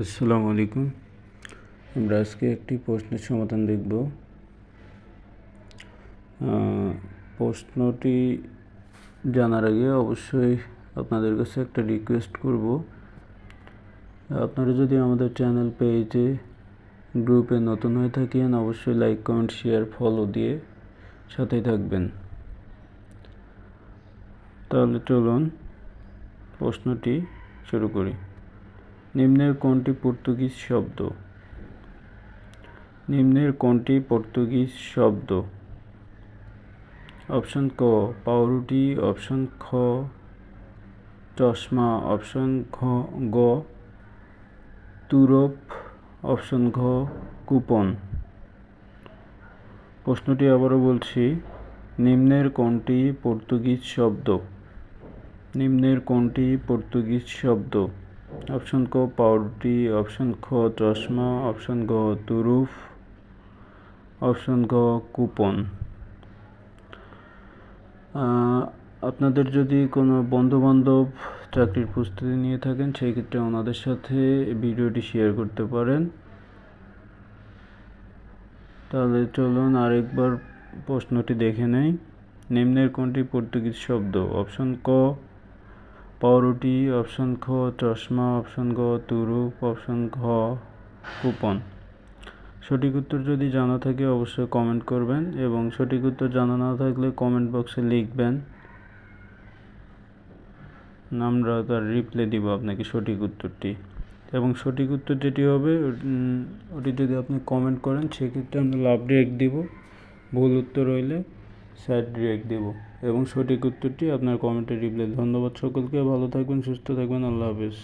আসসালামু আলাইকুম। আমরা আজকে একটি প্রশ্নের সমাধান দেখব। প্রশ্নটি জানার আগে অবশ্যই আপনাদের কাছে একটা রিকোয়েস্ট করব, আপনারা যদি আমাদের চ্যানেল পেজে গ্রুপে নতুন হয়ে থাকেন অবশ্যই লাইক, কমেন্ট, শেয়ার, ফলো দিয়ে সাথেই থাকবেন। তাহলে চলুন প্রশ্নটি শুরু করি। নিম্নের কোনটি পর্তুগিজ শব্দ? নিম্নের কোনটি পর্তুগিজ শব্দ? অপশন ক পাউরুটি, অপশন খ চশমা, অপশন গ তুরপ, অপশন ঘ কুপন। প্রশ্নটি আবারও বলছি, নিম্নের কোনটি পর্তুগিজ শব্দ? নিম্নের কোনটি পর্তুগিজ শব্দ? অপশন ক পাউরুটি, অপশন খ চশমা, অপশন গ তুরুপ, অপশন গ কুপন। আপনাদের যদি কোনো বন্ধুবান্ধব চাকরির প্রস্তুতি নিয়ে থাকেন সেই ক্ষেত্রে ওনাদের সাথে ভিডিওটি শেয়ার করতে পারেন। তাহলে চলুন আরেকবার প্রশ্নটি দেখে নেই। নিম্নের কোনটি পর্তুগিজ শব্দ? অপশন ক পাউরুটি, অপশন খ চশমা, অপশন গ তুরুপ, অপশন ঘ কুপন। সঠিক উত্তর যদি জানা থাকে অবশ্যই কমেন্ট করবেন এবং সঠিক উত্তর জানা না থাকলে কমেন্ট বক্সে লিখবেন, আমরা তার রিপ্লাই দিব আপনাকে সঠিক উত্তরটি। এবং সঠিক উত্তর যেটি হবে ওটি যদি আপনি কমেন্ট করেন সেক্ষেত্রে আমরা লাভ রিয়েক্ট দিব, ভুল উত্তর হইলে স্যাড রিয়েক্ট দেব এবং সঠিক উত্তরটি আপনার কমেন্টে রিপ্লাই। ধন্যবাদ সকলকে, ভালো থাকবেন, সুস্থ থাকবেন, আল্লাহ হাফেজ।